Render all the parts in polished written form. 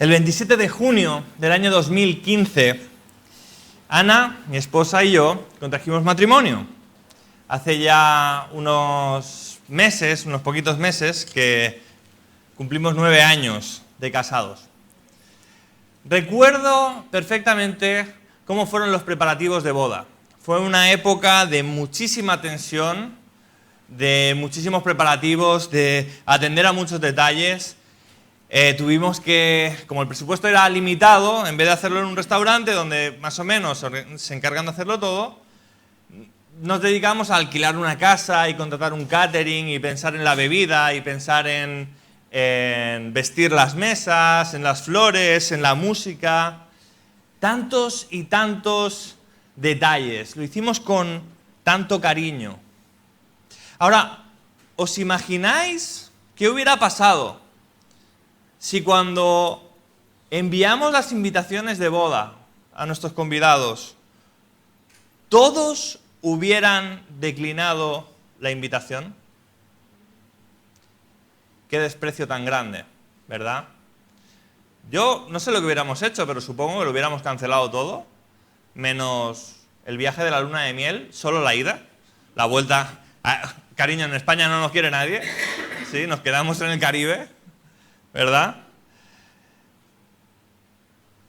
El 27 de junio del año 2015, Ana, mi esposa y yo contrajimos matrimonio. Hace ya unos poquitos meses, que cumplimos 9 años de casados. Recuerdo perfectamente cómo fueron los preparativos de boda. Fue una época de muchísima tensión, de muchísimos preparativos, de atender a muchos detalles. Tuvimos que, como el presupuesto era limitado, en vez de hacerlo en un restaurante donde más o menos se encargan de hacerlo todo, nos dedicamos a alquilar una casa y contratar un catering y pensar en la bebida y pensar en vestir las mesas, en las flores, en la música. Tantos y tantos detalles. Lo hicimos con tanto cariño. Ahora, ¿os imagináis qué hubiera pasado si cuando enviamos las invitaciones de boda a nuestros convidados, todos hubieran declinado la invitación? Qué desprecio tan grande, ¿verdad? Yo no sé lo que hubiéramos hecho, pero supongo que lo hubiéramos cancelado todo, menos el viaje de la luna de miel, solo la ida, la vuelta. Cariño, en España no nos quiere nadie, ¿sí? Nos quedamos en el Caribe, ¿verdad?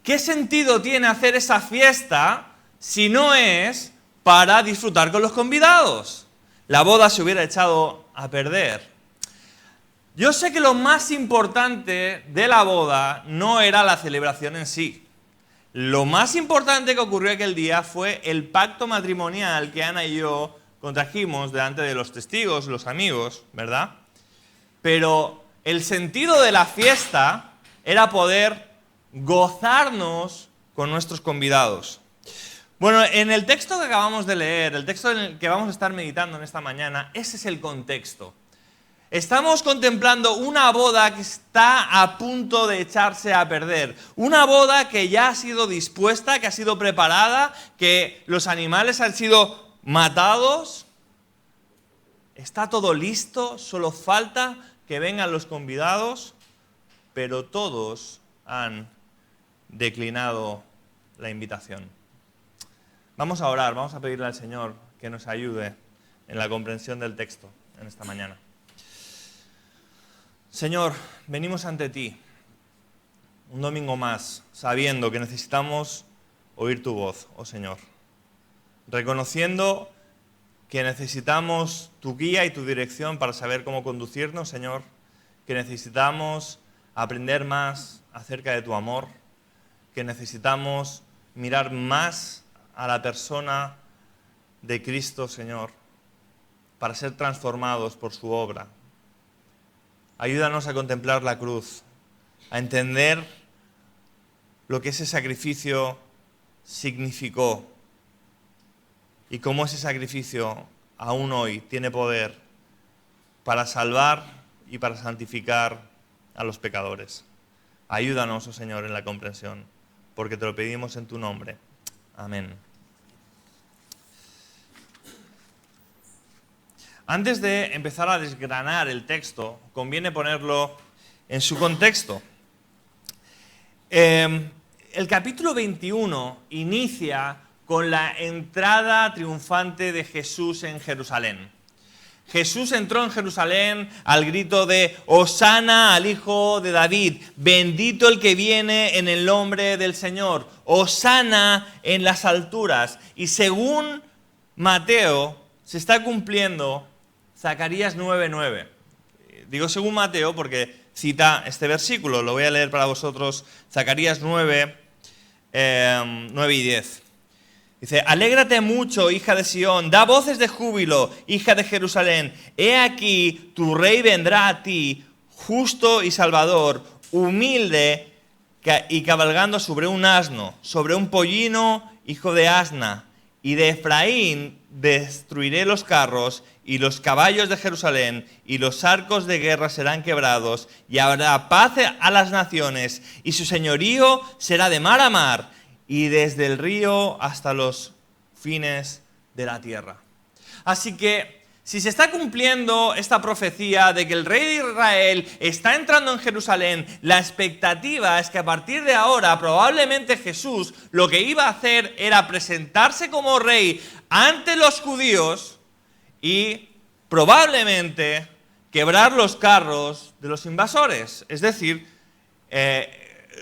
¿Qué sentido tiene hacer esa fiesta si no es para disfrutar con los convidados? La boda se hubiera echado a perder. Yo sé que lo más importante de la boda no era la celebración en sí. Lo más importante que ocurrió aquel día fue el pacto matrimonial que Ana y yo contrajimos delante de los testigos, los amigos, ¿verdad? Pero el sentido de la fiesta era poder gozarnos con nuestros convidados. Bueno, en el texto que acabamos de leer, el texto en el que vamos a estar meditando en esta mañana, ese es el contexto. Estamos contemplando una boda que está a punto de echarse a perder. Una boda que ya ha sido dispuesta, que ha sido preparada, que los animales han sido matados. Está todo listo, solo falta que vengan los convidados, pero todos han declinado la invitación. Vamos a orar, vamos a pedirle al Señor que nos ayude en la comprensión del texto en esta mañana. Señor, venimos ante ti un domingo más, sabiendo que necesitamos oír tu voz, oh Señor. Reconociendo que necesitamos tu guía y tu dirección para saber cómo conducirnos, Señor. Que necesitamos aprender más acerca de tu amor. Que necesitamos mirar más a la persona de Cristo, Señor, para ser transformados por su obra. Ayúdanos a contemplar la cruz, a entender lo que ese sacrificio significó y cómo ese sacrificio aún hoy tiene poder para salvar y para santificar a los pecadores. Ayúdanos, oh Señor, en la comprensión, porque te lo pedimos en tu nombre. Amén. Antes de empezar a desgranar el texto, conviene ponerlo en su contexto. El capítulo 21 inicia con la entrada triunfante de Jesús en Jerusalén. Jesús entró en Jerusalén al grito de Hosana al Hijo de David, bendito el que viene en el nombre del Señor, Hosana en las alturas. Y según Mateo, se está cumpliendo Zacarías 9:9. Digo según Mateo porque cita este versículo, lo voy a leer para vosotros, Zacarías 9 y 10. Dice, alégrate mucho, hija de Sión, da voces de júbilo, hija de Jerusalén. He aquí, tu rey vendrá a ti, justo y salvador, humilde y cabalgando sobre un asno, sobre un pollino, hijo de asna. Y de Efraín destruiré los carros y los caballos de Jerusalén, y los arcos de guerra serán quebrados, y habrá paz a las naciones, y su señorío será de mar a mar, y desde el río hasta los fines de la tierra. Así que Si se está cumpliendo esta profecía de que el rey de Israel está entrando en Jerusalén, la expectativa es que a partir de ahora probablemente Jesús lo que iba a hacer era presentarse como rey ante los judíos y probablemente quebrar los carros de los invasores. Es decir,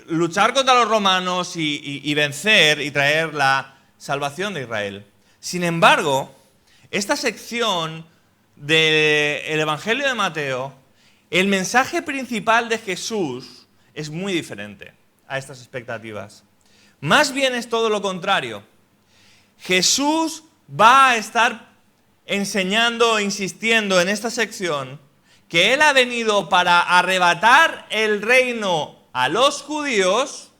luchar contra los romanos y vencer y traer la salvación de Israel. Sin embargo, esta sección del Evangelio de Mateo, el mensaje principal de Jesús es muy diferente a estas expectativas. Más bien es todo lo contrario. Jesús va a estar enseñando, insistiendo en esta sección, que Él ha venido para arrebatar el reino a los judíos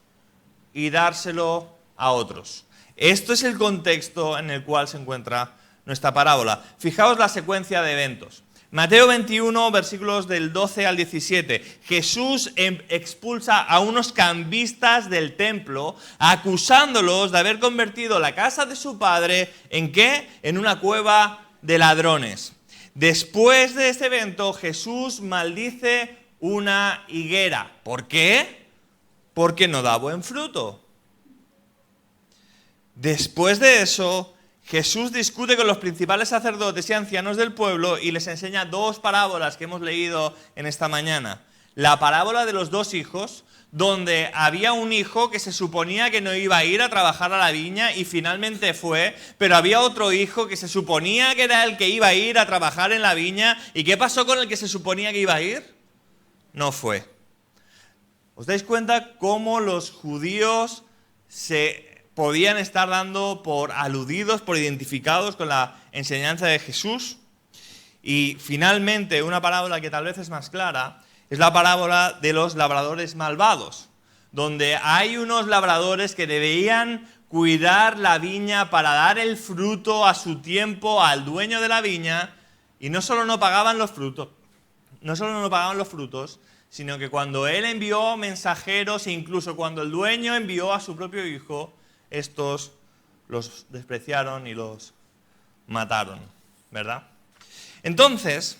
y dárselo a otros. Esto es el contexto en el cual se encuentra nuestra parábola. Fijaos la secuencia de eventos. Mateo 21, versículos del 12 al 17. Jesús expulsa a unos cambistas del templo, acusándolos de haber convertido la casa de su padre, ¿en qué? En una cueva de ladrones. Después de este evento, Jesús maldice una higuera. ¿Por qué? Porque no da buen fruto. Después de eso, Jesús discute con los principales sacerdotes y ancianos del pueblo y les enseña dos parábolas que hemos leído en esta mañana. La parábola de los dos hijos, donde había un hijo que se suponía que no iba a ir a trabajar a la viña y finalmente fue, pero había otro hijo que se suponía que era el que iba a ir a trabajar en la viña. ¿Y qué pasó con el que se suponía que iba a ir? No fue. ¿Os dais cuenta cómo los judíos se podían estar dando por aludidos, por identificados con la enseñanza de Jesús? Y finalmente, una parábola que tal vez es más clara, es la parábola de los labradores malvados, donde hay unos labradores que debían cuidar la viña para dar el fruto a su tiempo al dueño de la viña, y no solo no pagaban los frutos, sino que cuando él envió mensajeros e incluso cuando el dueño envió a su propio hijo, estos los despreciaron y los mataron, ¿verdad? Entonces,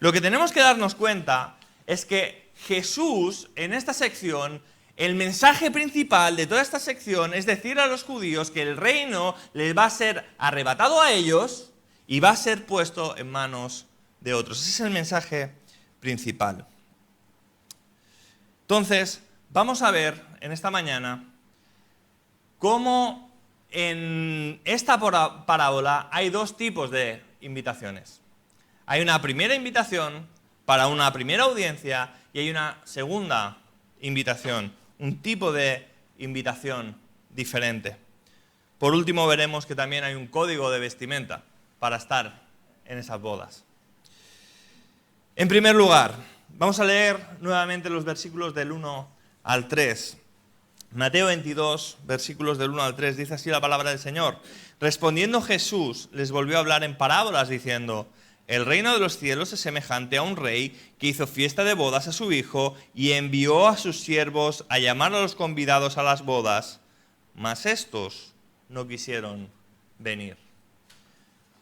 lo que tenemos que darnos cuenta es que Jesús, en esta sección, el mensaje principal de toda esta sección es decir a los judíos que el reino les va a ser arrebatado a ellos y va a ser puesto en manos de otros. Ese es el mensaje principal. Entonces, vamos a ver en esta mañana cómo en esta parábola hay dos tipos de invitaciones. Hay una primera invitación para una primera audiencia y hay una segunda invitación, un tipo de invitación diferente. Por último, veremos que también hay un código de vestimenta para estar en esas bodas. En primer lugar, vamos a leer nuevamente los versículos del 1 al 3. Mateo 22, versículos del 1 al 3, dice así la palabra del Señor. Respondiendo Jesús, les volvió a hablar en parábolas, diciendo: el reino de los cielos es semejante a un rey que hizo fiesta de bodas a su hijo y envió a sus siervos a llamar a los convidados a las bodas, mas estos no quisieron venir.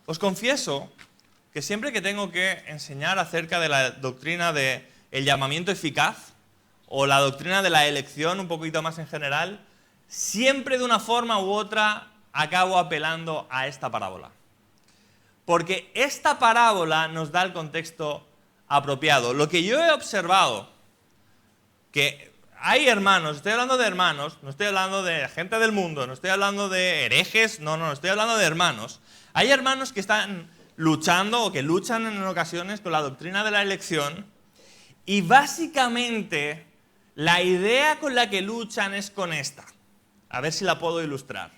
Os confieso que siempre que tengo que enseñar acerca de la doctrina del llamamiento eficaz, o la doctrina de la elección un poquito más en general, siempre de una forma u otra acabo apelando a esta parábola. Porque esta parábola nos da el contexto apropiado. Lo que yo he observado, que hay hermanos, estoy hablando de hermanos, no estoy hablando de gente del mundo, no estoy hablando de herejes, no, estoy hablando de hermanos. Hay hermanos que están luchando o que luchan en ocasiones con la doctrina de la elección y básicamente la idea con la que luchan es con esta. A ver si la puedo ilustrar.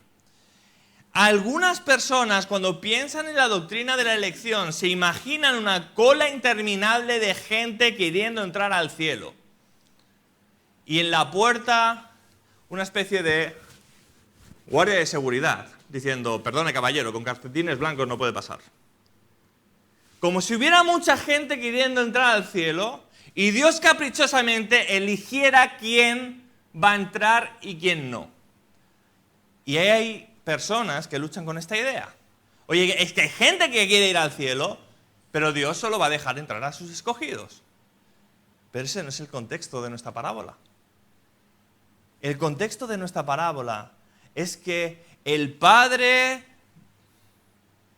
Algunas personas, cuando piensan en la doctrina de la elección, se imaginan una cola interminable de gente queriendo entrar al cielo. Y en la puerta, una especie de guardia de seguridad, diciendo: perdone caballero, con calcetines blancos no puede pasar. Como si hubiera mucha gente queriendo entrar al cielo y Dios caprichosamente eligiera quién va a entrar y quién no. Y hay personas que luchan con esta idea. Oye, es que hay gente que quiere ir al cielo Pero Dios solo va a dejar entrar a sus escogidos. Pero ese no es el contexto de nuestra parábola. El contexto de nuestra parábola es que el padre,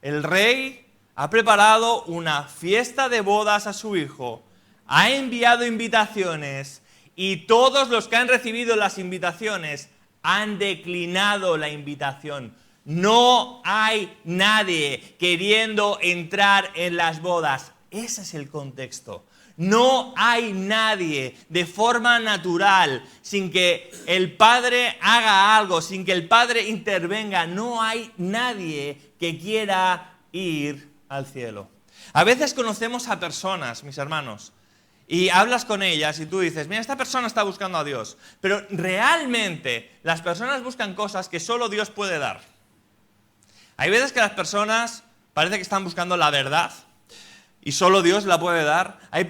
el rey, ha preparado una fiesta de bodas a su hijo, ha enviado invitaciones y todos los que han recibido las invitaciones han declinado la invitación. No hay nadie queriendo entrar en las bodas. Ese es el contexto. No hay nadie de forma natural, sin que el Padre haga algo, sin que el Padre intervenga. No hay nadie que quiera ir al cielo. A veces conocemos a personas, mis hermanos, y hablas con ellas y tú dices, mira, esta persona está buscando a Dios. Pero realmente las personas buscan cosas que solo Dios puede dar. Hay veces que las personas parece que están buscando la verdad y solo Dios la puede dar. Hay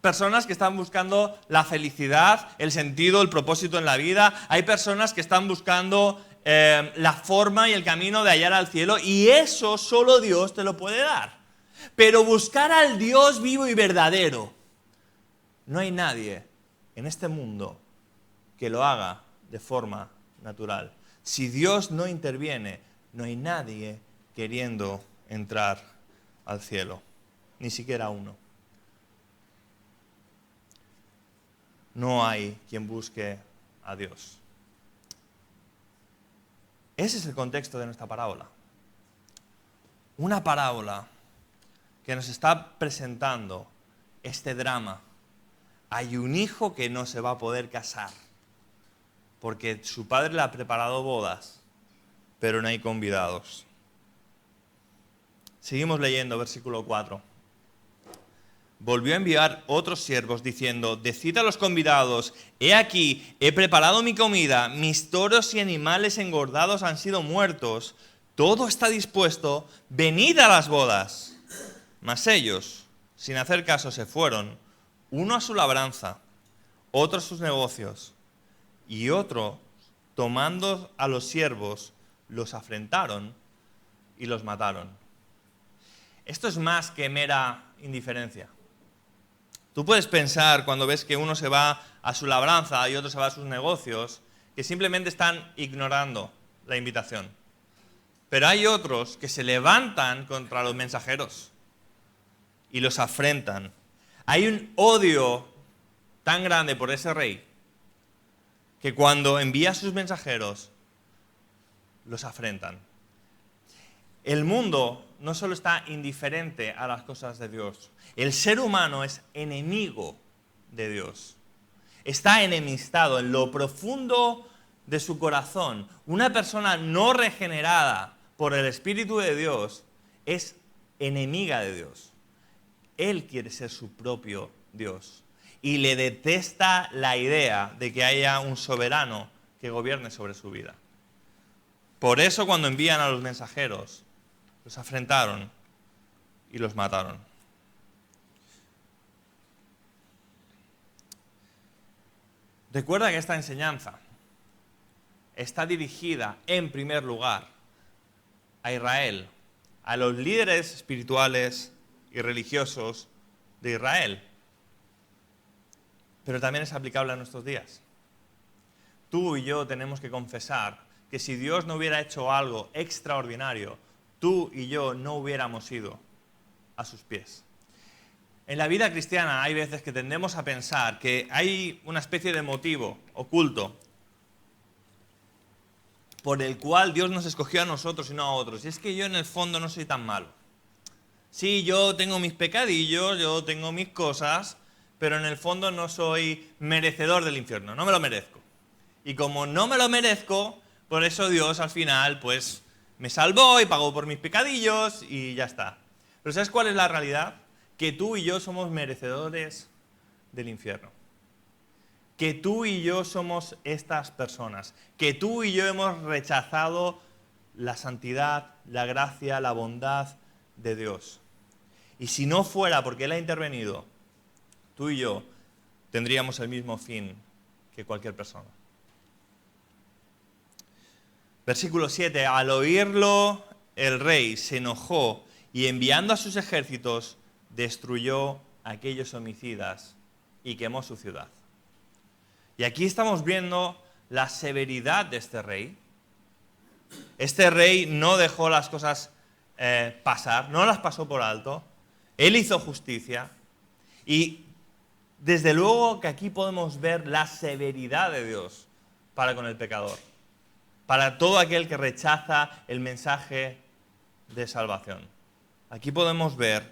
personas que están buscando la felicidad, el sentido, el propósito en la vida. Hay personas que están buscando la forma y el camino de hallar al cielo y eso solo Dios te lo puede dar. Pero buscar al Dios vivo y verdadero, no hay nadie en este mundo que lo haga de forma natural. Si Dios no interviene, no hay nadie queriendo entrar al cielo, ni siquiera uno. No hay quien busque a Dios. Ese es el contexto de nuestra parábola. Una parábola que nos está presentando este drama. Hay un hijo que no se va a poder casar porque su padre le ha preparado bodas, pero no hay convidados. Seguimos leyendo, versículo 4. Volvió a enviar otros siervos diciendo, decid a los convidados, he aquí, he preparado mi comida, mis toros y animales engordados han sido muertos, todo está dispuesto, venid a las bodas. Mas ellos, sin hacer caso, se fueron, uno a su labranza, otro a sus negocios, y otro, tomando a los siervos, los afrentaron y los mataron. Esto es más que mera indiferencia. Tú puedes pensar cuando ves que uno se va a su labranza y otro se va a sus negocios, que simplemente están ignorando la invitación. Pero hay otros que se levantan contra los mensajeros y los afrentan. Hay un odio tan grande por ese rey que cuando envía a sus mensajeros los afrentan. El mundo no solo está indiferente a las cosas de Dios, el ser humano es enemigo de Dios. Está enemistado en lo profundo de su corazón. Una persona no regenerada por el Espíritu de Dios es enemiga de Dios. Él quiere ser su propio Dios y le detesta la idea de que haya un soberano que gobierne sobre su vida. Por eso cuando envían a los mensajeros, los afrentaron y los mataron. Recuerda que esta enseñanza está dirigida en primer lugar a Israel, a los líderes espirituales y religiosos de Israel. Pero también es aplicable a nuestros días. Tú y yo tenemos que confesar que si Dios no hubiera hecho algo extraordinario, tú y yo no hubiéramos ido a sus pies. En la vida cristiana hay veces que tendemos a pensar que hay una especie de motivo oculto por el cual Dios nos escogió a nosotros y no a otros. Y es que yo en el fondo no soy tan malo. Sí, yo tengo mis pecadillos, yo tengo mis cosas, pero en el fondo no soy merecedor del infierno, no me lo merezco. Y como no me lo merezco, por eso Dios al final pues me salvó y pagó por mis pecadillos y ya está. Pero ¿sabes cuál es la realidad? Que tú y yo somos merecedores del infierno. Que tú y yo somos estas personas. Que tú y yo hemos rechazado la santidad, la gracia, la bondad de Dios. Y si no fuera porque Él ha intervenido, tú y yo tendríamos el mismo fin que cualquier persona. Versículo 7. Al oírlo, el rey se enojó y enviando a sus ejércitos, destruyó a aquellos homicidas y quemó su ciudad. Y aquí estamos viendo la severidad de este rey. Este rey no dejó las cosas pasar, no las pasó por alto. Él hizo justicia y desde luego que aquí podemos ver la severidad de Dios para con el pecador, para todo aquel que rechaza el mensaje de salvación. Aquí podemos ver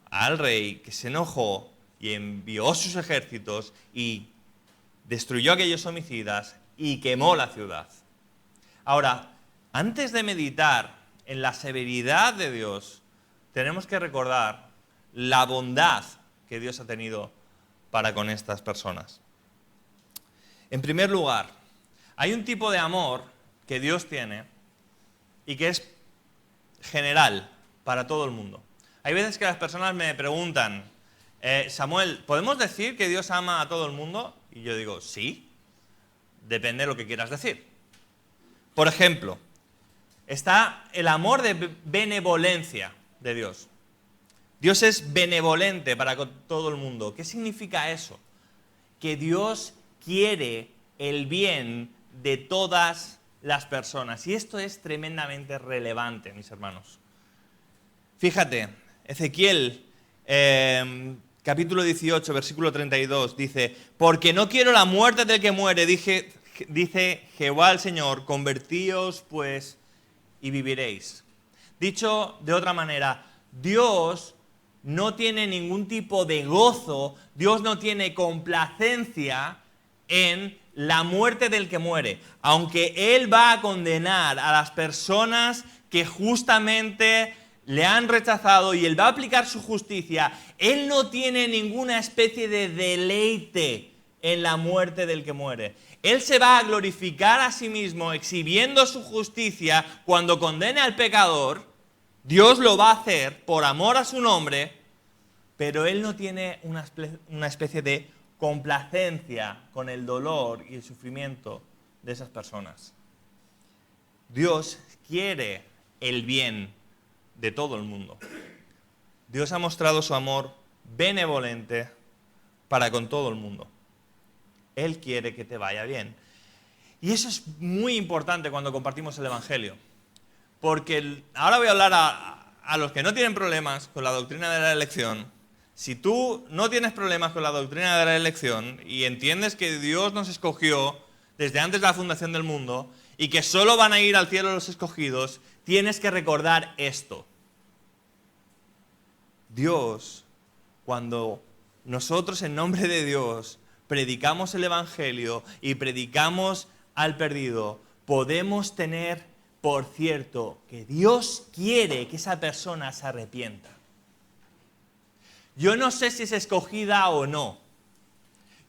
al rey que se enojó y envió sus ejércitos y destruyó a aquellos homicidas y quemó la ciudad. Ahora, antes de meditar en la severidad de Dios, tenemos que recordar la bondad que Dios ha tenido para con estas personas. En primer lugar, hay un tipo de amor que Dios tiene y que es general para todo el mundo. Hay veces que las personas me preguntan, Samuel, ¿podemos decir que Dios ama a todo el mundo? Y yo digo, sí, depende de lo que quieras decir. Por ejemplo, está el amor de benevolencia de Dios. Dios es benevolente para con todo el mundo. ¿Qué significa eso? Que Dios quiere el bien de todas las personas. Y esto es tremendamente relevante, mis hermanos. Fíjate, Ezequiel, capítulo 18, versículo 32, dice, porque no quiero la muerte del que muere, dice Jehová el Señor, convertíos pues y viviréis. Dicho de otra manera, Dios no tiene ningún tipo de gozo, Dios no tiene complacencia en la muerte del que muere, aunque Él va a condenar a las personas que justamente le han rechazado y Él va a aplicar su justicia, Él no tiene ninguna especie de deleite en la muerte del que muere. Él se va a glorificar a sí mismo exhibiendo su justicia cuando condene al pecador. Dios lo va a hacer por amor a su nombre, pero Él no tiene una especie de complacencia con el dolor y el sufrimiento de esas personas. Dios quiere el bien de todo el mundo. Dios ha mostrado su amor benevolente para con todo el mundo. Él quiere que te vaya bien. Y eso es muy importante cuando compartimos el Evangelio. Porque ahora voy a hablar a los que no tienen problemas con la doctrina de la elección. Si tú no tienes problemas con la doctrina de la elección y entiendes que Dios nos escogió desde antes de la fundación del mundo y que solo van a ir al cielo los escogidos, tienes que recordar esto. Dios, cuando nosotros en nombre de Dios predicamos el Evangelio y predicamos al perdido, podemos tener por cierto que Dios quiere que esa persona se arrepienta. Yo no sé si es escogida o no.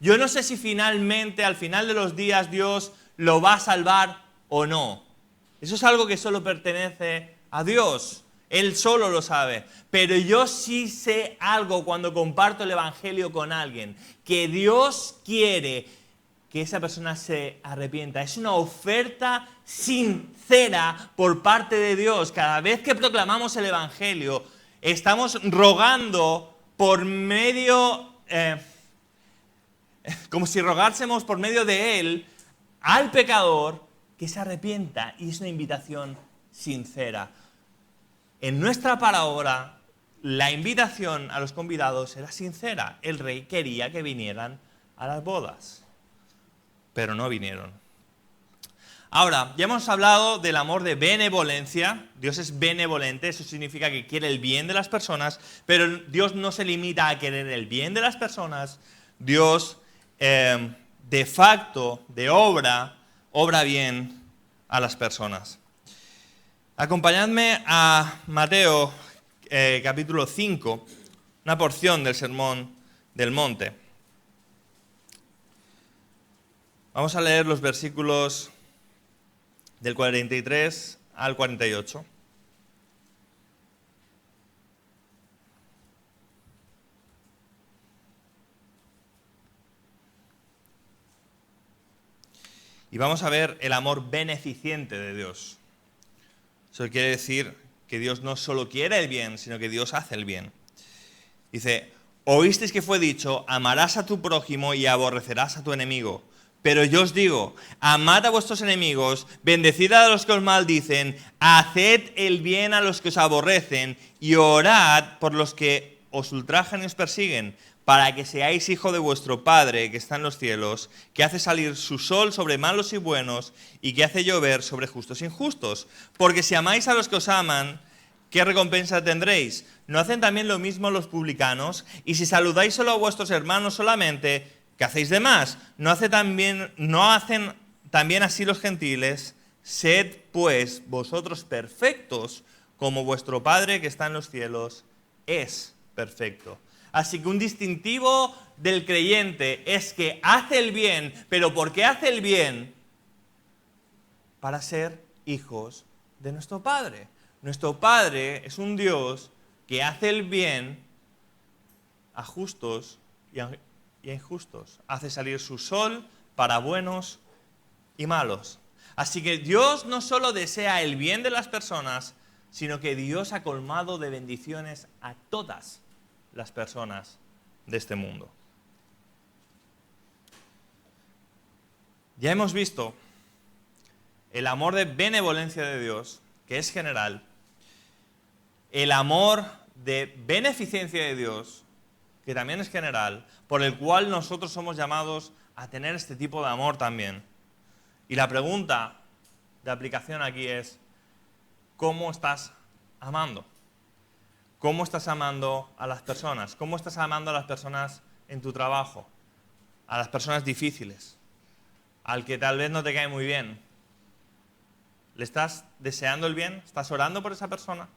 Yo no sé si finalmente, al final de los días, Dios lo va a salvar o no. Eso es algo que solo pertenece a Dios. Él solo lo sabe. Pero yo sí sé algo cuando comparto el Evangelio con alguien, que Dios quiere que esa persona se arrepienta. Es una oferta sincera por parte de Dios. Cada vez que proclamamos el Evangelio, estamos rogando por medio, como si rogásemos por medio de Él al pecador que se arrepienta. Y es una invitación sincera. En nuestra parábola, la invitación a los convidados era sincera. El rey quería que vinieran a las bodas, pero no vinieron. Ahora, ya hemos hablado del amor de benevolencia. Dios es benevolente, eso significa que quiere el bien de las personas, pero Dios no se limita a querer el bien de las personas. Dios, de facto, de obra bien a las personas. Acompañadme a Mateo capítulo 5, una porción del Sermón del Monte. Vamos a leer los versículos del 43 al 48. Y vamos a ver el amor beneficiente de Dios. Eso quiere decir que Dios no solo quiere el bien, sino que Dios hace el bien. Dice, oísteis que fue dicho, amarás a tu prójimo y aborrecerás a tu enemigo. Pero yo os digo, amad a vuestros enemigos, bendecid a los que os maldicen, haced el bien a los que os aborrecen y orad por los que os ultrajan y os persiguen, para que seáis hijo de vuestro Padre que está en los cielos, que hace salir su sol sobre malos y buenos y que hace llover sobre justos e injustos. Porque si amáis a los que os aman, ¿qué recompensa tendréis? ¿No hacen también lo mismo los publicanos? Y si saludáis solo a vuestros hermanos solamente, ¿qué hacéis de más? ¿No hacen también así los gentiles? Sed, pues, vosotros perfectos, como vuestro Padre que está en los cielos es perfecto. Así que un distintivo del creyente es que hace el bien, pero ¿por qué hace el bien? Para ser hijos de nuestro Padre. Nuestro Padre es un Dios que hace el bien a justos y a injustos. Hace salir su sol para buenos y malos. Así que Dios no solo desea el bien de las personas, sino que Dios ha colmado de bendiciones a todas las personas de este mundo. Ya hemos visto el amor de benevolencia de Dios, que es general, el amor de beneficencia de Dios, que también es general, por el cual nosotros somos llamados a tener este tipo de amor también. Y la pregunta de aplicación aquí es, ¿cómo estás amando? ¿Cómo estás amando a las personas? ¿Cómo estás amando a las personas en tu trabajo? A las personas difíciles, al que tal vez no te cae muy bien. ¿Le estás deseando el bien? ¿Estás orando por esa persona?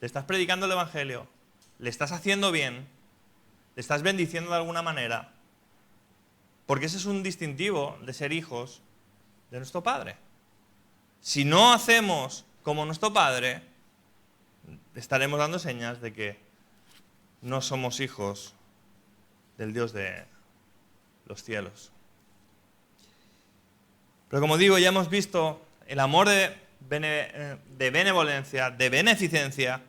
¿Le estás predicando el evangelio? ¿Le estás haciendo bien? ¿Le estás bendiciendo de alguna manera? Porque ese es un distintivo de ser hijos de nuestro Padre. Si no hacemos como nuestro Padre, estaremos dando señas de que no somos hijos del Dios de los cielos. Pero como digo, ya hemos visto el amor de benevolencia, de beneficencia,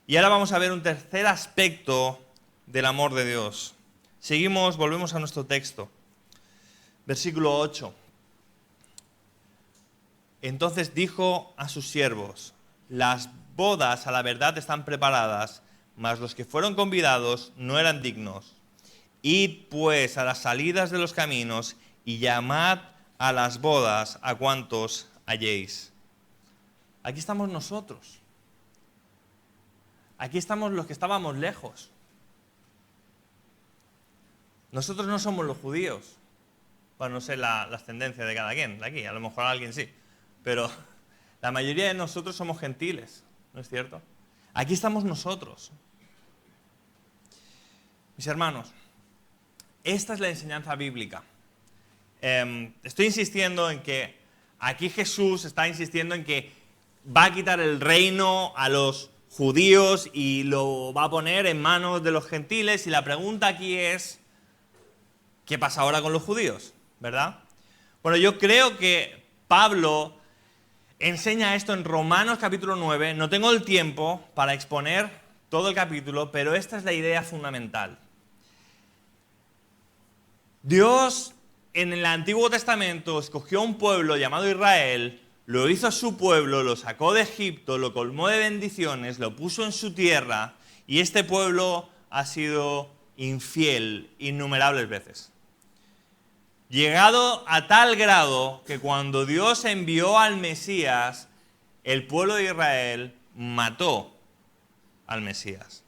y ahora vamos a ver un tercer aspecto del amor de Dios. Seguimos, volvemos a nuestro texto. Versículo 8. Entonces dijo a sus siervos, las bodas a la verdad están preparadas, mas los que fueron convidados no eran dignos. Id pues a las salidas de los caminos y llamad a las bodas a cuantos halléis. Aquí estamos nosotros. Aquí estamos los que estábamos lejos. Nosotros no somos los judíos. Bueno, no sé las tendencias de cada quien de aquí, a lo mejor alguien sí. Pero la mayoría de nosotros somos gentiles, ¿no es cierto? Aquí estamos nosotros. Mis hermanos, esta es la enseñanza bíblica. Estoy insistiendo en que aquí Jesús está insistiendo en que va a quitar el reino a los judíos y lo va a poner en manos de los gentiles. Y la pregunta aquí es, ¿qué pasa ahora con los judíos? ¿Verdad? Bueno, yo creo que Pablo enseña esto en Romanos capítulo 9. No tengo el tiempo para exponer todo el capítulo, pero esta es la idea fundamental. Dios en el Antiguo Testamento escogió un pueblo llamado Israel, lo hizo su pueblo, lo sacó de Egipto, lo colmó de bendiciones, lo puso en su tierra, y este pueblo ha sido infiel innumerables veces. Llegado a tal grado que cuando Dios envió al Mesías, el pueblo de Israel mató al Mesías.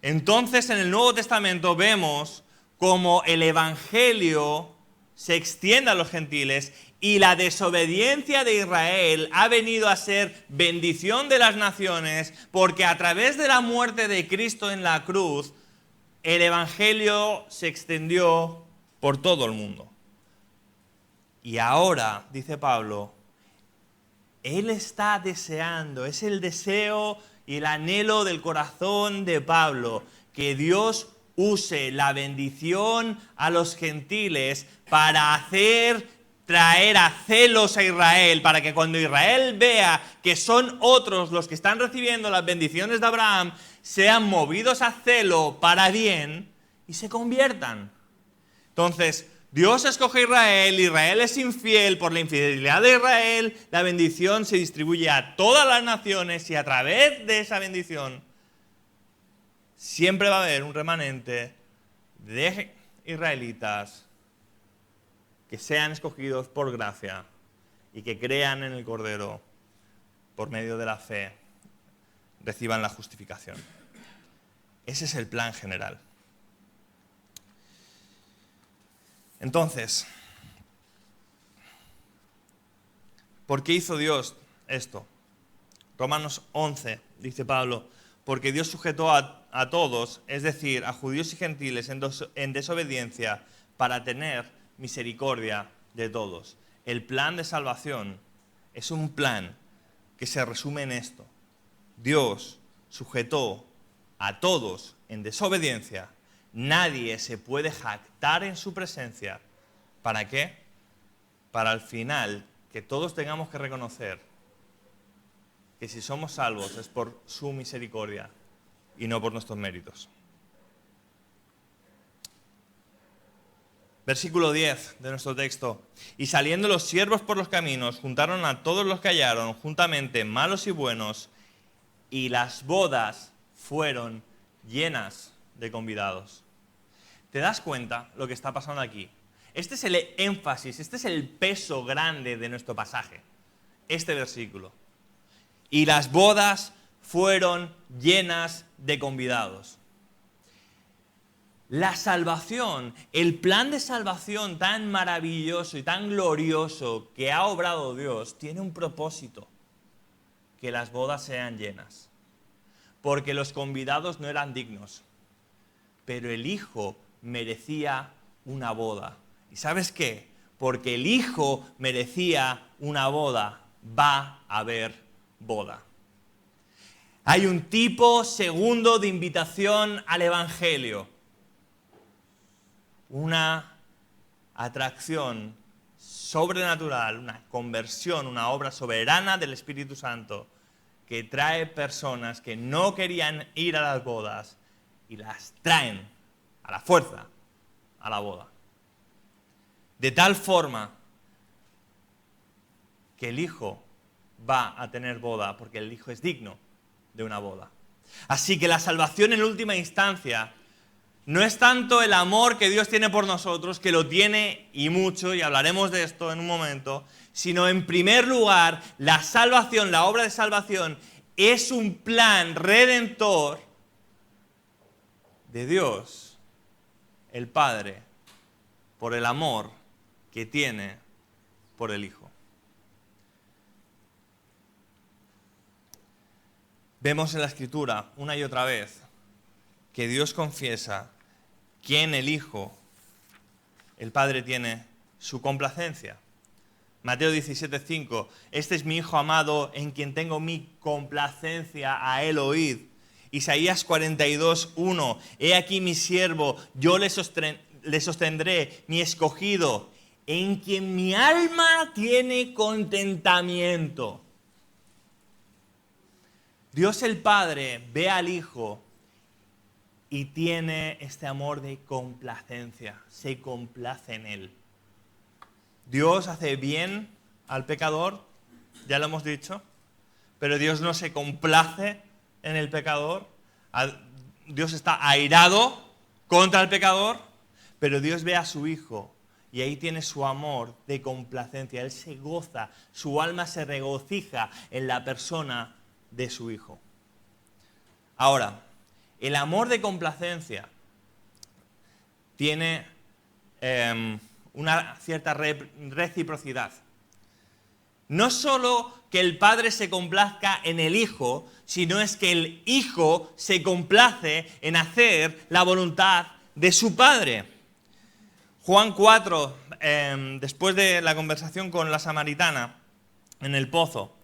Entonces en el Nuevo Testamento vemos cómo el Evangelio se extiende a los gentiles y la desobediencia de Israel ha venido a ser bendición de las naciones, porque a través de la muerte de Cristo en la cruz, el Evangelio se extendió por todo el mundo. Y ahora, dice Pablo, Él está deseando, es el deseo y el anhelo del corazón de Pablo, que Dios use la bendición a los gentiles para traer a celos a Israel, para que cuando Israel vea que son otros los que están recibiendo las bendiciones de Abraham, sean movidos a celo para bien y se conviertan. Entonces, Dios escoge a Israel, Israel es infiel, por la infidelidad de Israel, la bendición se distribuye a todas las naciones y a través de esa bendición siempre va a haber un remanente de israelitas que sean escogidos por gracia y que crean en el Cordero por medio de la fe, reciban la justificación. Ese es el plan general. Entonces, ¿por qué hizo Dios esto? Romanos 11, dice Pablo, porque Dios sujetó a todos, es decir, a judíos y gentiles en desobediencia para tener misericordia de todos. El plan de salvación es un plan que se resume en esto. Dios sujetó a todos en desobediencia. Nadie se puede jactar en su presencia. ¿Para qué? Para al final que todos tengamos que reconocer que si somos salvos es por su misericordia y no por nuestros méritos. Versículo 10 de nuestro texto. Y saliendo los siervos por los caminos, juntaron a todos los que hallaron, juntamente malos y buenos, y las bodas fueron llenas de convidados. ¿Te das cuenta lo que está pasando aquí? Este es el énfasis, este es el peso grande de nuestro pasaje, este versículo. Y las bodas fueron llenas de convidados. La salvación, el plan de salvación tan maravilloso y tan glorioso que ha obrado Dios, tiene un propósito: que las bodas sean llenas. Porque los convidados no eran dignos, pero el Hijo merecía una boda. ¿Y sabes qué? Porque el Hijo merecía una boda, va a haber boda. Hay un tipo segundo de invitación al Evangelio. Una atracción sobrenatural, una conversión, una obra soberana del Espíritu Santo que trae personas que no querían ir a las bodas y las traen a la fuerza a la boda. De tal forma que el Hijo va a tener boda porque el Hijo es digno de una boda. Así que la salvación en última instancia no es tanto el amor que Dios tiene por nosotros, que lo tiene y mucho, y hablaremos de esto en un momento, sino en primer lugar, la salvación, la obra de salvación, es un plan redentor de Dios, el Padre, por el amor que tiene por el Hijo. Vemos en la Escritura una y otra vez que Dios confiesa que en el Hijo el Padre tiene su complacencia. Mateo 17:5, este es mi Hijo amado en quien tengo mi complacencia, a él oíd. Isaías 42:1, he aquí mi siervo, yo le sostendré, mi escogido, en quien mi alma tiene contentamiento. Dios el Padre ve al Hijo y tiene este amor de complacencia, se complace en él. Dios hace bien al pecador, ya lo hemos dicho, pero Dios no se complace en el pecador. Dios está airado contra el pecador, pero Dios ve a su Hijo y ahí tiene su amor de complacencia. Él se goza, su alma se regocija en la persona de su Hijo. Ahora, el amor de complacencia tiene una cierta reciprocidad. No solo que el Padre se complazca en el Hijo, sino es que el Hijo se complace en hacer la voluntad de su Padre. Juan 4, después de la conversación con la samaritana en el pozo,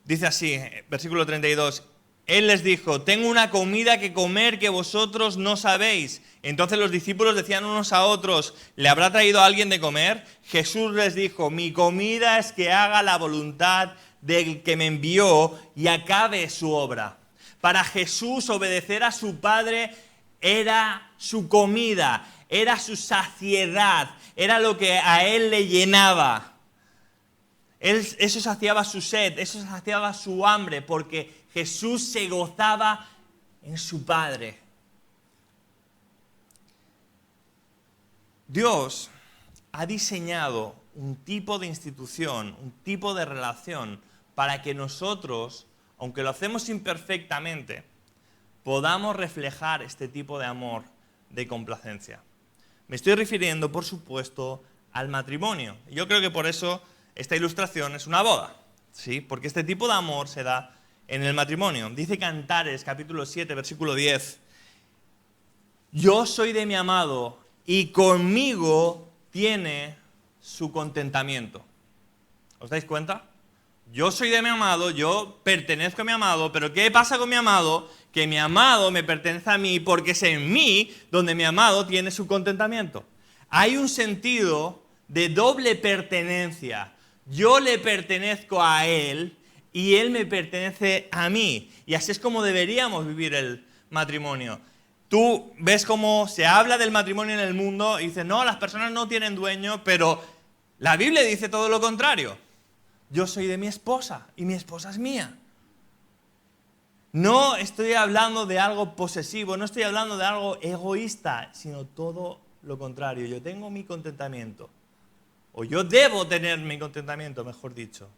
dice así, versículo 32, Él les dijo, tengo una comida que comer que vosotros no sabéis. Entonces los discípulos decían unos a otros, ¿le habrá traído alguien de comer? Jesús les dijo, mi comida es que haga la voluntad del que me envió y acabe su obra. Para Jesús, obedecer a su Padre era su comida, era su saciedad, era lo que a él le llenaba. Eso saciaba su sed, eso saciaba su hambre, porque Jesús se gozaba en su Padre. Dios ha diseñado un tipo de institución, un tipo de relación para que nosotros, aunque lo hacemos imperfectamente, podamos reflejar este tipo de amor, de complacencia. Me estoy refiriendo, por supuesto, al matrimonio. Yo creo que por eso esta ilustración es una boda, ¿sí? Porque este tipo de amor se da en el matrimonio. Dice Cantares, capítulo 7, versículo 10, yo soy de mi amado y conmigo tiene su contentamiento. ¿Os dais cuenta? Yo soy de mi amado, yo pertenezco a mi amado, pero ¿qué pasa con mi amado? Que mi amado me pertenece a mí porque es en mí donde mi amado tiene su contentamiento. Hay un sentido de doble pertenencia. Yo le pertenezco a él y él me pertenece a mí. Y así es como deberíamos vivir el matrimonio. Tú ves cómo se habla del matrimonio en el mundo y dices, no, las personas no tienen dueño, pero la Biblia dice todo lo contrario. Yo soy de mi esposa y mi esposa es mía. No estoy hablando de algo posesivo, no estoy hablando de algo egoísta, sino todo lo contrario. Yo tengo mi contentamiento, o yo debo tener mi contentamiento, mejor dicho,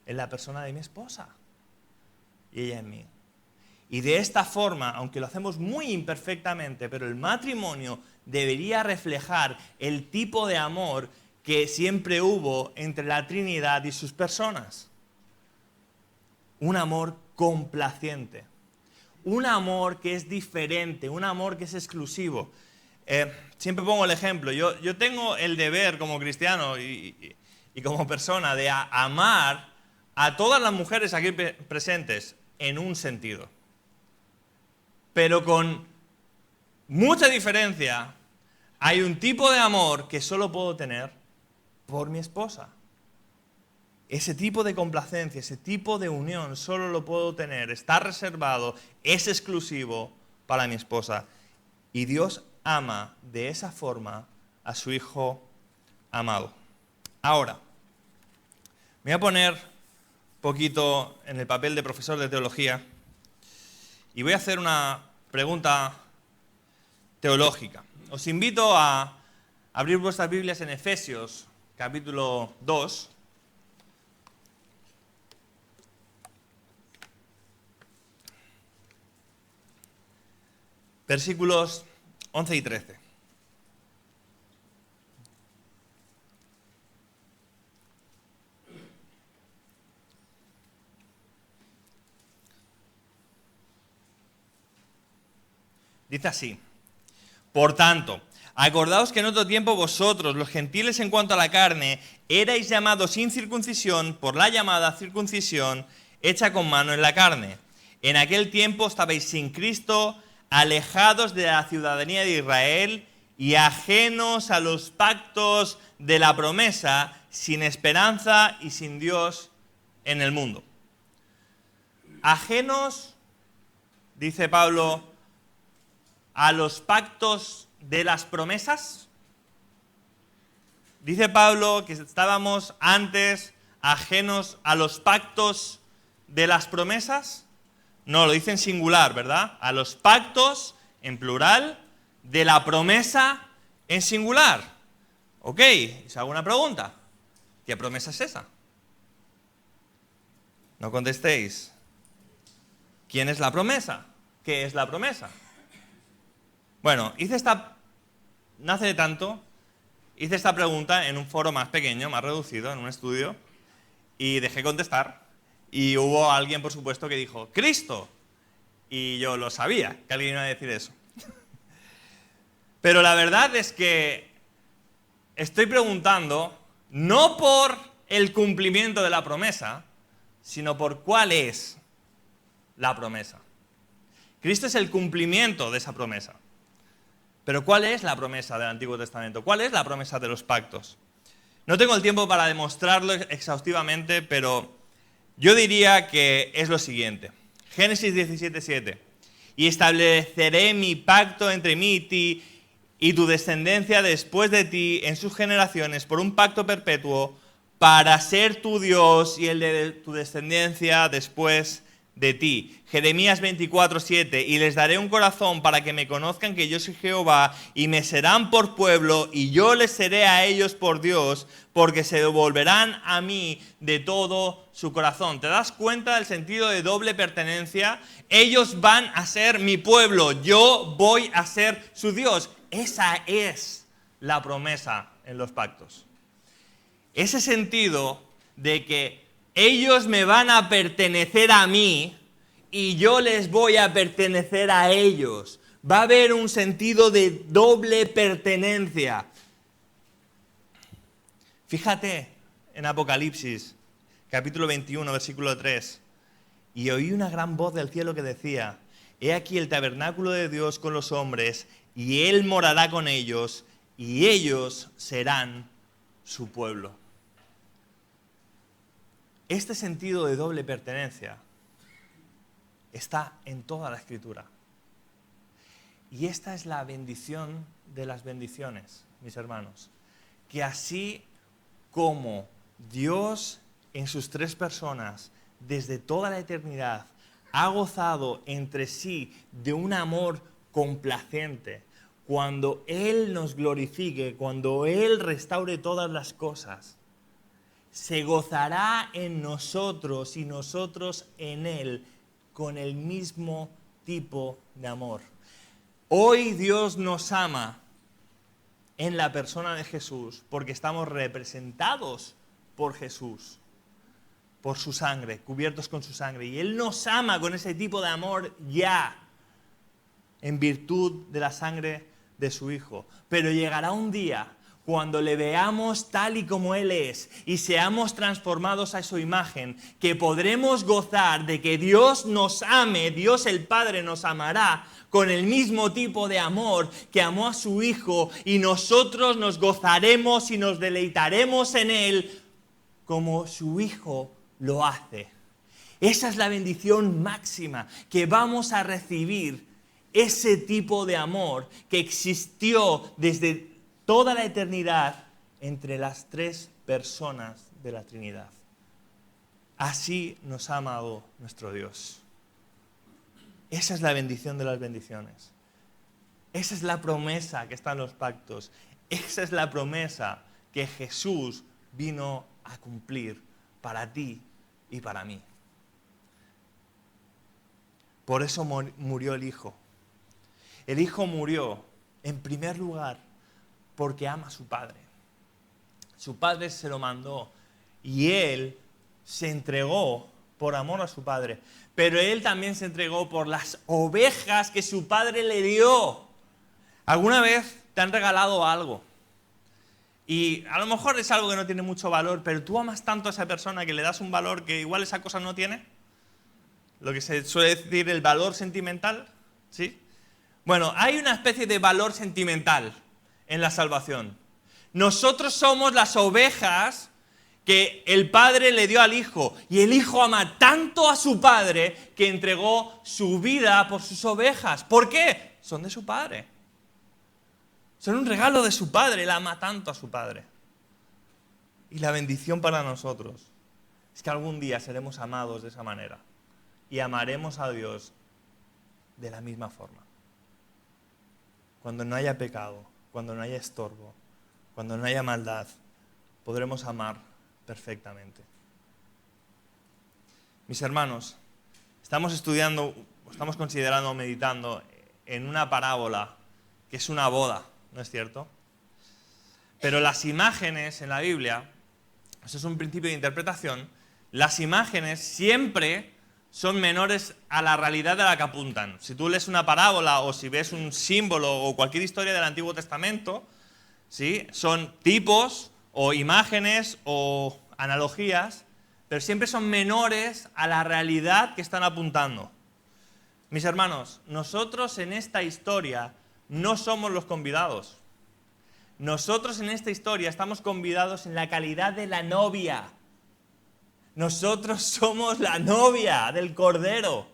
en la persona de mi esposa y ella en mí. Y de esta forma, aunque lo hacemos muy imperfectamente, pero el matrimonio debería reflejar el tipo de amor que siempre hubo entre la Trinidad y sus personas. Un amor complaciente, un amor que es diferente, un amor que es exclusivo. Siempre pongo el ejemplo, yo tengo el deber como cristiano y como persona de amar a todas las mujeres aquí presentes en un sentido. Pero con mucha diferencia, hay un tipo de amor que solo puedo tener por mi esposa. Ese tipo de complacencia, ese tipo de unión, solo lo puedo tener, está reservado, es exclusivo para mi esposa. Y Dios ama de esa forma a su Hijo amado. Ahora, me voy a poner un poquito en el papel de profesor de teología y voy a hacer una pregunta teológica. Os invito a abrir vuestras Biblias en Efesios, capítulo 2. Versículos 11 y 13. Dice así: por tanto, acordaos que en otro tiempo vosotros, los gentiles en cuanto a la carne, erais llamados sin circuncisión por la llamada circuncisión hecha con mano en la carne. En aquel tiempo estabais sin Cristo, alejados de la ciudadanía de Israel y ajenos a los pactos de la promesa, sin esperanza y sin Dios en el mundo. Ajenos, dice Pablo, a los pactos de las promesas. Dice Pablo que estábamos antes ajenos a los pactos de las promesas. No, lo dice en singular, ¿verdad? A los pactos, en plural, de la promesa en singular. Ok, os hago una pregunta. ¿Qué promesa es esa? No contestéis. ¿Quién es la promesa? ¿Qué es la promesa? Bueno, no hace tanto, hice esta pregunta en un foro más pequeño, más reducido, en un estudio, y dejé contestar. Y hubo alguien, por supuesto, que dijo, ¡Cristo! Y yo lo sabía, que alguien iba a decir eso. Pero la verdad es que estoy preguntando, no por el cumplimiento de la promesa, sino por cuál es la promesa. Cristo es el cumplimiento de esa promesa. Pero ¿cuál es la promesa del Antiguo Testamento? ¿Cuál es la promesa de los pactos? No tengo el tiempo para demostrarlo exhaustivamente, pero yo diría que es lo siguiente. Génesis 17:7. Y estableceré mi pacto entre mí y ti y tu descendencia después de ti en sus generaciones por un pacto perpetuo para ser tu Dios y el de tu descendencia después de ti. Jeremías 24:7. Y les daré un corazón para que me conozcan que yo soy Jehová y me serán por pueblo y yo les seré a ellos por Dios, porque se volverán a mí de todo su corazón. ¿Te das cuenta del sentido de doble pertenencia? Ellos van a ser mi pueblo, yo voy a ser su Dios. Esa es la promesa en los pactos. Ese sentido de que ellos me van a pertenecer a mí y yo les voy a pertenecer a ellos. Va a haber un sentido de doble pertenencia. Fíjate en Apocalipsis, capítulo 21, versículo 3. Y oí una gran voz del cielo que decía: He aquí el tabernáculo de Dios con los hombres, y Él morará con ellos, y ellos serán su pueblo. Este sentido de doble pertenencia está en toda la Escritura. Y esta es la bendición de las bendiciones, mis hermanos. Que así como Dios en sus tres personas, desde toda la eternidad, ha gozado entre sí de un amor complacente, cuando Él nos glorifique, cuando Él restaure todas las cosas, se gozará en nosotros y nosotros en Él con el mismo tipo de amor. Hoy Dios nos ama en la persona de Jesús porque estamos representados por Jesús, por su sangre, cubiertos con su sangre. Y Él nos ama con ese tipo de amor ya, en virtud de la sangre de su Hijo. Pero llegará un día cuando le veamos tal y como Él es y seamos transformados a su imagen, que podremos gozar de que Dios nos ame, Dios el Padre nos amará con el mismo tipo de amor que amó a su Hijo, y nosotros nos gozaremos y nos deleitaremos en Él como su Hijo lo hace. Esa es la bendición máxima, que vamos a recibir ese tipo de amor que existió desde toda la eternidad entre las tres personas de la Trinidad. Así nos ha amado nuestro Dios. Esa es la bendición de las bendiciones. Esa es la promesa que está en los pactos. Esa es la promesa que Jesús vino a cumplir para ti y para mí. Por eso murió el Hijo. El Hijo murió, en primer lugar, porque ama a su Padre. Su Padre se lo mandó y Él se entregó por amor a su Padre. Pero Él también se entregó por las ovejas que su Padre le dio. ¿Alguna vez te han regalado algo? Y a lo mejor es algo que no tiene mucho valor, pero tú amas tanto a esa persona que le das un valor que igual esa cosa no tiene. Lo que se suele decir el valor sentimental, ¿sí? Bueno, hay una especie de valor sentimental en la salvación. Nosotros somos las ovejas que el Padre le dio al Hijo, y el Hijo ama tanto a su Padre que entregó su vida por sus ovejas. ¿Por qué? Son de su Padre. Son un regalo de su Padre. Él ama tanto a su Padre. Y la bendición para nosotros es que algún día seremos amados de esa manera y amaremos a Dios de la misma forma. Cuando no haya pecado, cuando no haya estorbo, cuando no haya maldad, podremos amar perfectamente. Mis hermanos, estamos estudiando, estamos considerando, meditando en una parábola que es una boda, ¿no es cierto? Pero las imágenes en la Biblia, eso es un principio de interpretación, las imágenes siempre son menores a la realidad de la que apuntan. Si tú lees una parábola o si ves un símbolo o cualquier historia del Antiguo Testamento, ¿sí? Son tipos o imágenes o analogías, pero siempre son menores a la realidad que están apuntando. Mis hermanos, nosotros en esta historia no somos los convidados. Nosotros en esta historia estamos convidados en la calidad de la novia. Nosotros somos la novia del Cordero.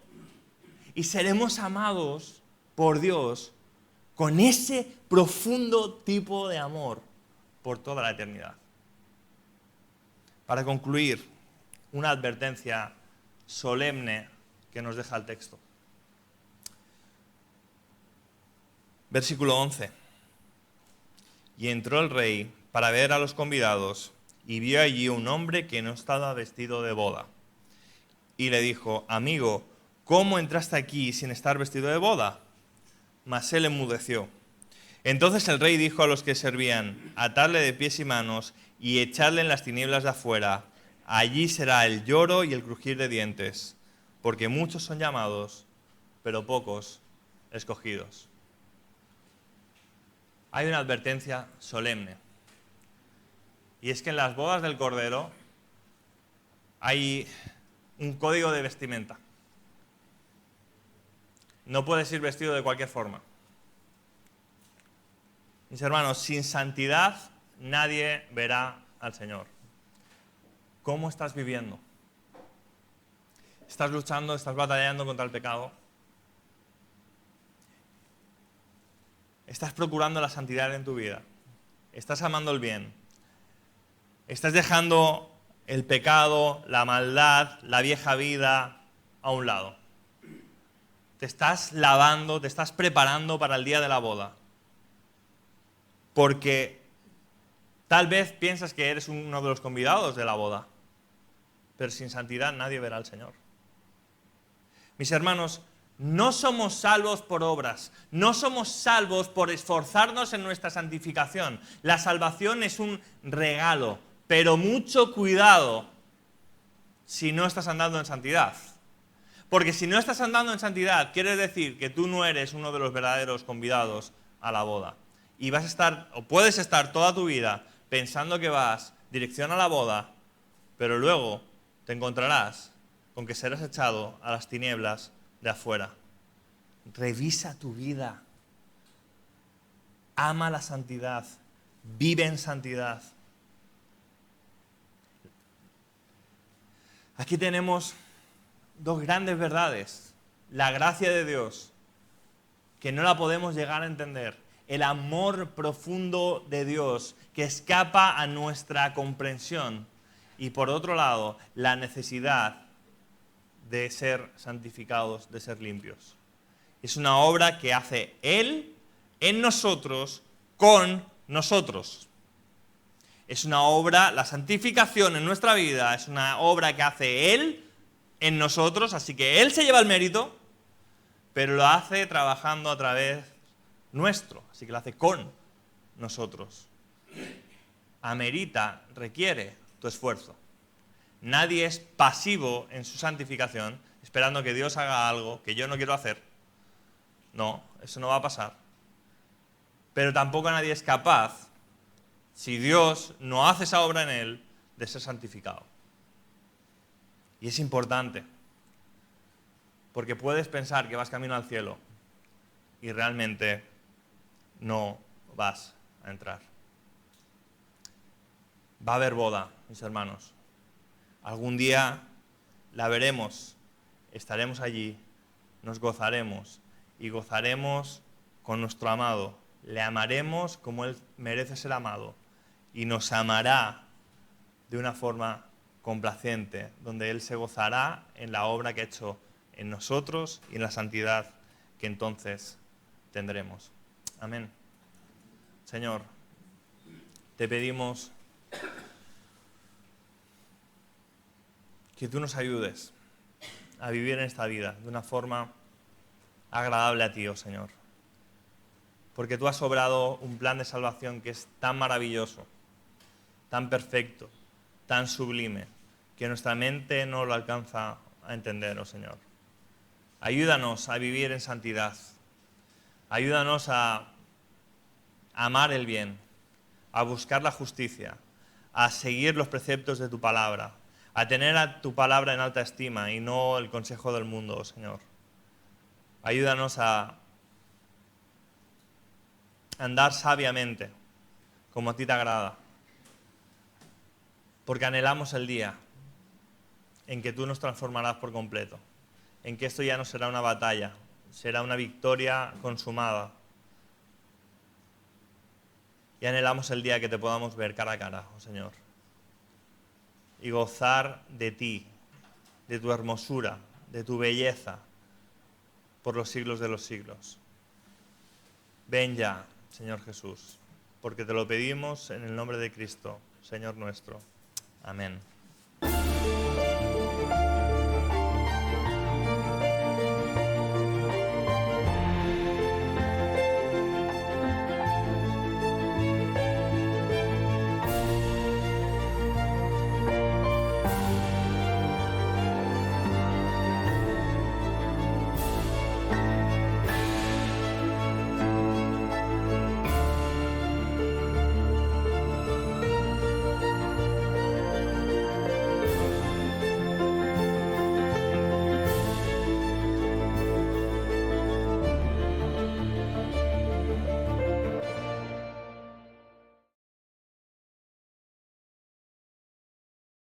y seremos amados por Dios con ese profundo tipo de amor por toda la eternidad. Para concluir, una advertencia solemne que nos deja el texto. Versículo 11. Y entró el rey para ver a los convidados, y vio allí un hombre que no estaba vestido de boda. Y le dijo: amigo, ¿cómo entraste aquí sin estar vestido de boda? Mas él enmudeció. Entonces el rey dijo a los que servían: atadle de pies y manos y echadle en las tinieblas de afuera. Allí será el lloro y el crujir de dientes, porque muchos son llamados, pero pocos escogidos. Hay una advertencia solemne. Y es que en las bodas del Cordero hay un código de vestimenta. No puedes ir vestido de cualquier forma. Mis hermanos, sin santidad nadie verá al Señor. ¿Cómo estás viviendo? ¿Estás luchando, estás batallando contra el pecado? ¿Estás procurando la santidad en tu vida? ¿Estás amando el bien? ¿Estás dejando el pecado, la maldad, la vieja vida a un lado? ¿Te estás lavando, te estás preparando para el día de la boda? Porque tal vez piensas que eres uno de los convidados de la boda, pero sin santidad nadie verá al Señor. Mis hermanos, no somos salvos por obras, no somos salvos por esforzarnos en nuestra santificación. La salvación es un regalo, pero mucho cuidado si no estás andando en santidad. Porque si no estás andando en santidad, quiere decir que tú no eres uno de los verdaderos convidados a la boda. Y vas a estar, o puedes estar toda tu vida pensando que vas dirección a la boda, pero luego te encontrarás con que serás echado a las tinieblas de afuera. Revisa tu vida. Ama la santidad. Vive en santidad. Aquí tenemos dos grandes verdades. La gracia de Dios, que no la podemos llegar a entender. El amor profundo de Dios, que escapa a nuestra comprensión. Y por otro lado, la necesidad de ser santificados, de ser limpios. Es una obra que hace Él en nosotros, con nosotros. Es una obra, la santificación en nuestra vida es una obra que hace Él en nosotros, así que Él se lleva el mérito, pero lo hace trabajando a través nuestro, así que lo hace con nosotros. Amerita, requiere tu esfuerzo. Nadie es pasivo en su santificación, esperando que Dios haga algo que yo no quiero hacer. No, eso no va a pasar. Pero tampoco nadie es capaz, si Dios no hace esa obra en él, de ser santificado. Y es importante, porque puedes pensar que vas camino al cielo y realmente no vas a entrar. Va a haber boda, mis hermanos. Algún día la veremos, estaremos allí, nos gozaremos y gozaremos con nuestro amado. Le amaremos como Él merece ser amado y nos amará de una forma complaciente, donde Él se gozará en la obra que ha hecho en nosotros y en la santidad que entonces tendremos. Amén. Señor, te pedimos que tú nos ayudes a vivir en esta vida de una forma agradable a ti, oh Señor. Porque tú has obrado un plan de salvación que es tan maravilloso, tan perfecto, tan sublime, que nuestra mente no lo alcanza a entender, oh Señor. Ayúdanos a vivir en santidad. Ayúdanos a amar el bien, a buscar la justicia, a seguir los preceptos de tu palabra, a tener a tu palabra en alta estima y no el consejo del mundo, oh Señor. Ayúdanos a andar sabiamente, como a ti te agrada, porque anhelamos el día en que tú nos transformarás por completo en que esto ya no será una batalla, será una victoria consumada. Y anhelamos el día que te podamos ver cara a cara, oh Señor, y gozar de ti, de tu hermosura, de tu belleza, por los siglos de los siglos. Ven ya, Señor Jesús, porque te lo pedimos en el nombre de Cristo, Señor nuestro. Amén.